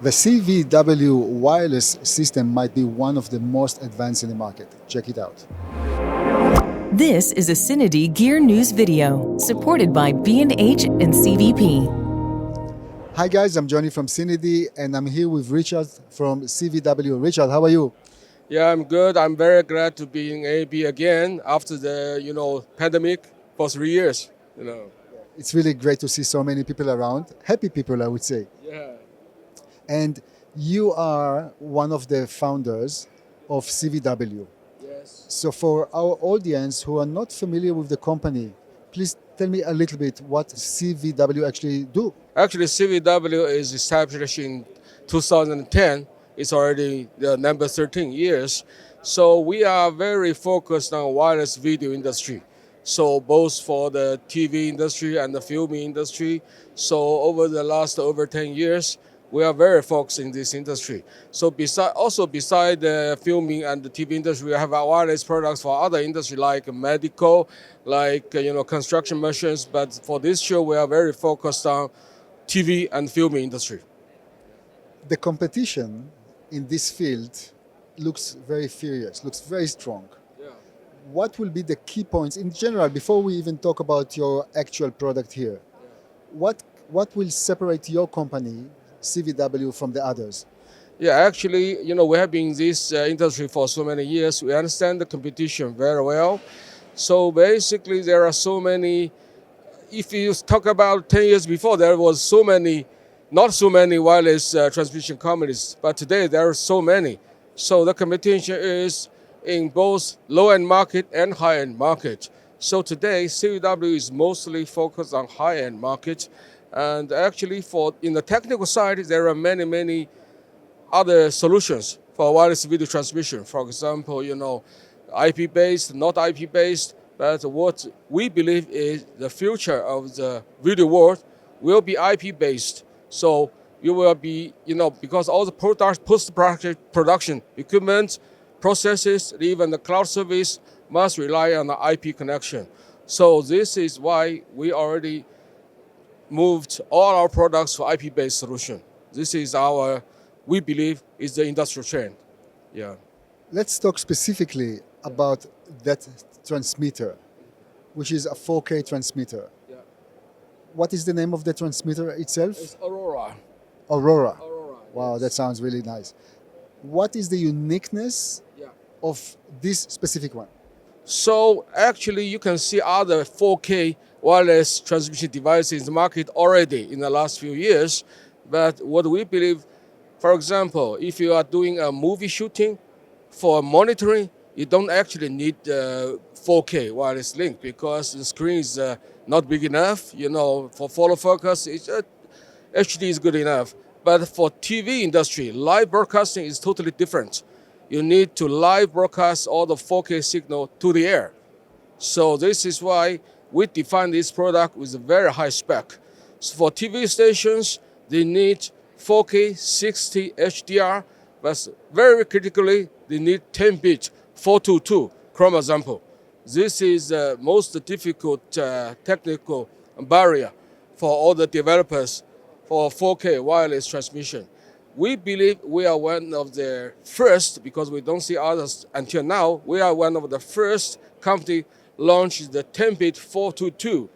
The CVW wireless system might be one of the most advanced in the market. Check it out. This is a CineD Gear News video supported by B&H and CVP. Hi guys, I'm Johnny from CineD and I'm here with Richard from CVW. Richard, how are you? Yeah, I'm good. I'm very glad to be in AB again after the pandemic for 3 years. It's really great to see so many people around. Happy people, I would say. Yeah. And you are one of the founders of CVW. Yes. So for our audience who are not familiar with the company, please tell me a little bit what CVW actually do. Actually, CVW is established in 2010. It's already the number 13 years. So we are very focused on wireless video industry. So both for the TV industry and the filming industry. So over the last over 10 years, we are very focused in this industry. So beside the filming and the TV industry, we have our wireless products for other industry like medical, like construction machines. But for this show, we are very focused on TV and filming industry. The competition in this field looks very furious, looks very strong. Yeah. What will be the key points in general before we even talk about your actual product here? What will separate your company, CVW, from the others? Yeah, actually, we have been in this industry for so many years. We understand the competition very well. So basically, there are so many. If you talk about 10 years before, there was not so many wireless transmission companies, but today there are so many. So the competition is in both low-end market and high-end market. So today, CVW is mostly focused on high-end market. And actually, in the technical side, there are many other solutions for wireless video transmission. For example, IP-based, not IP-based. But what we believe is the future of the video world will be IP-based. So you will be, because all the post-production equipment, processes, even the cloud service must rely on the IP connection. So this is why we already moved all our products to IP-based solution. This is we believe, is the industrial trend. Yeah. Let's talk specifically about that transmitter, which is a 4K transmitter. Yeah. What is the name of the transmitter itself? It's Aurora. Aurora. Aurora. Wow, yes. that sounds really nice. What is the uniqueness of this specific one? So actually, you can see other 4K wireless transmission devices in the market already in the last few years. But what we believe, for example, if you are doing a movie shooting for monitoring, you don't actually need 4K wireless link because the screen is not big enough. For follow focus, HD is good enough. But for TV industry, live broadcasting is totally different. You need to live broadcast all the 4K signal to the air. So this is why we define this product with a very high spec. So for TV stations, they need 4K 60 HDR, but very critically, they need 10-bit 422 chroma sample. This is the most difficult technical barrier for all the developers for 4K wireless transmission. We believe we are one of the first, because we don't see others until now, we are one of the first company launched the 10-bit 422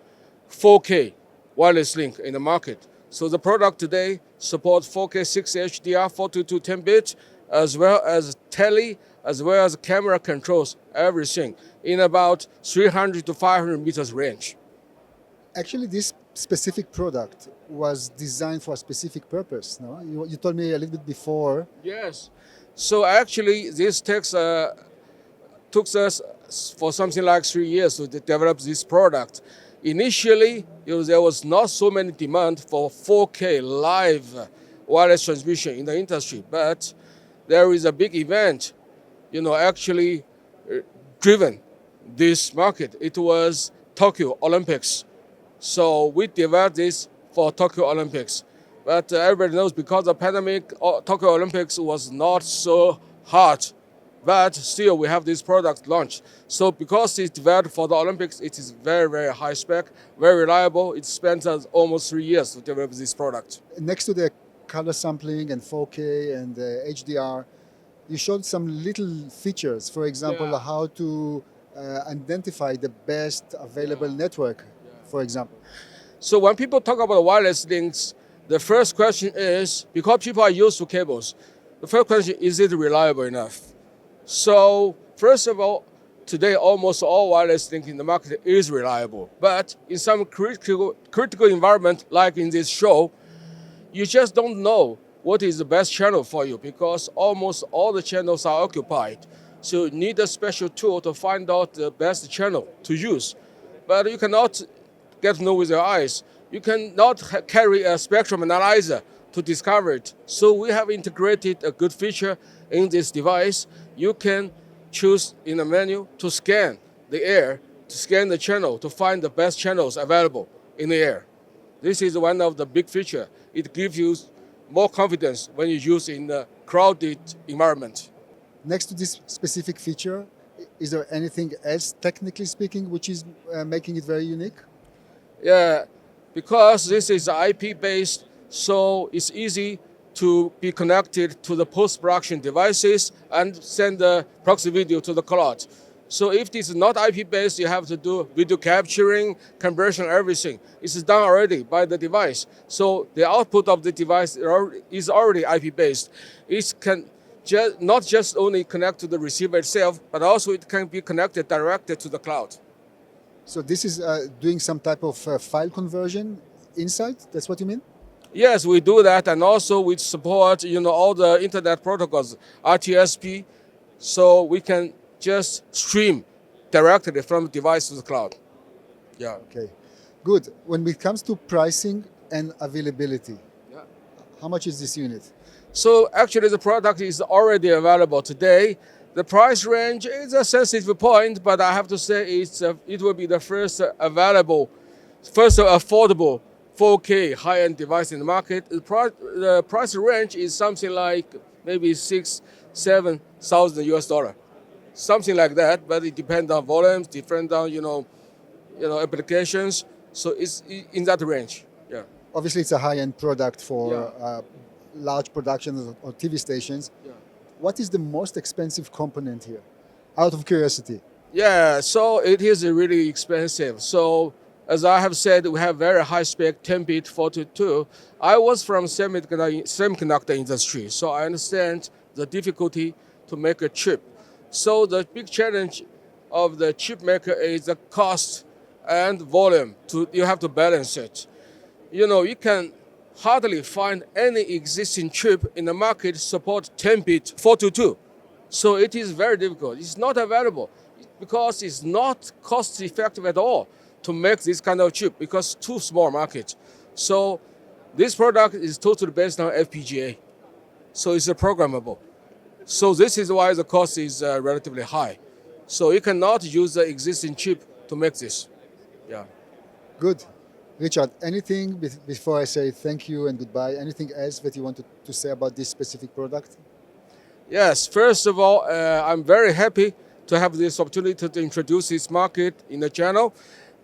4K wireless link in the market. So the product today supports 4K 60 HDR, 422 10-bit, as well as tele, as well as camera controls, everything in about 300 to 500 meters range. Actually, this specific product was designed for a specific purpose, no? You told me a little bit before. Yes. So actually, this took us for something like 3 years to develop this product. Initially, there was not so many demand for 4K live wireless transmission in the industry, but there is a big event, actually driven this market. It was Tokyo Olympics. So we developed this for Tokyo Olympics. But everybody knows because of the pandemic, Tokyo Olympics was not so hot. But still, we have this product launched. So because it's developed for the Olympics, it is very high spec, very reliable. It spent us almost 3 years to develop this product. Next to the color sampling and 4K and HDR. You showed some little features, for example, Yeah. how to identify the best available network, for example. So when people talk about wireless links, the first question is, because people are used to cables, the first question is it reliable enough? So first of all, today almost all wireless link in the market is reliable. But in some critical environment, like in this show, you just don't know what is the best channel for you because almost all the channels are occupied. So you need a special tool to find out the best channel to use. But you cannot get to know with your eyes. You cannot carry a spectrum analyzer to discover it. So we have integrated a good feature in this device. You can choose in the menu to scan the air, to scan the channel, to find the best channels available in the air. This is one of the big features. It gives you more confidence when you use in a crowded environment. Next to this specific feature, is there anything else, technically speaking, which is making it very unique? Yeah, because this is IP-based, so it's easy to be connected to the post-production devices and send the proxy video to the cloud. So if this is not IP-based, you have to do video capturing, conversion, everything. It's done already by the device. So the output of the device is already IP-based. It can not just only connect to the receiver itself, but also it can be connected directly to the cloud. So this is doing some type of file conversion inside? That's what you mean? Yes, we do that, and also we support all the internet protocols, RTSP, so we can just stream directly from the device to the cloud. Yeah. Okay, good. When it comes to pricing and availability, how much is this unit? So actually the product is already available today. The price range is a sensitive point, but I have to say it will be the first affordable 4K high-end device in the market. The price range is something like maybe $6,000-7,000 US, something like that. But it depends on volumes, depends on applications. So it's in that range. Yeah. Obviously, it's a high-end product for Yeah. large productions or TV stations. Yeah. What is the most expensive component here? Out of curiosity. Yeah, so it is really expensive. So as I have said, we have very high spec 10-bit 422. I was from semiconductor industry, so I understand the difficulty to make a chip. So the big challenge of the chip maker is the cost and volume. You have to balance it. You can hardly find any existing chip in the market support 10-bit 422. So it is very difficult. It's not available because it's not cost effective at all to make this kind of chip because too small market. So this product is totally based on FPGA. So it's programmable. So this is why the cost is relatively high. So you cannot use the existing chip to make this. Yeah. Good. Richard, anything before I say thank you and goodbye, anything else that you wanted to say about this specific product? Yes, first of all, I'm very happy to have this opportunity to introduce this market in the channel.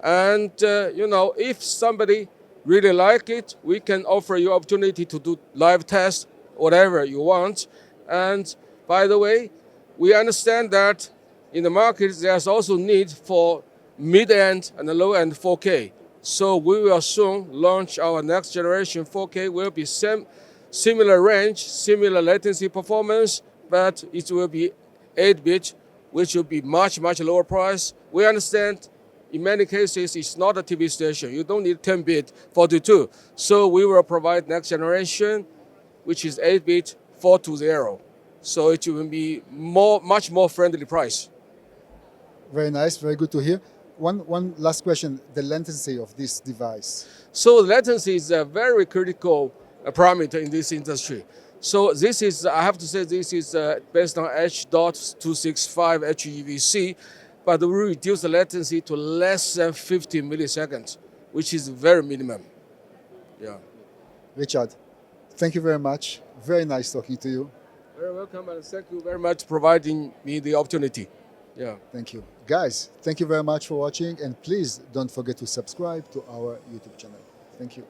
And, if somebody really like it, we can offer you opportunity to do live test, whatever you want. And by the way, we understand that in the market, there's also need for mid-end and low-end 4K. So we will soon launch our next generation 4K. Will be similar range, similar latency performance, but it will be 8-bit, which will be much, much lower price. We understand in many cases it's not a TV station. You don't need 10-bit 422. So we will provide next generation, which is 8-bit 420. So it will be much more friendly price. Very nice, very good to hear. One last question, the latency of this device. So latency is a very critical parameter in this industry. So this is, I have to say, this is based on H.265 HEVC, but we reduce the latency to less than 50 milliseconds, which is very minimum. Yeah. Richard, thank you very much. Very nice talking to you. Very welcome, and thank you very much for providing me the opportunity. Yeah. Thank you. Guys, thank you very much for watching, and please don't forget to subscribe to our YouTube channel. Thank you.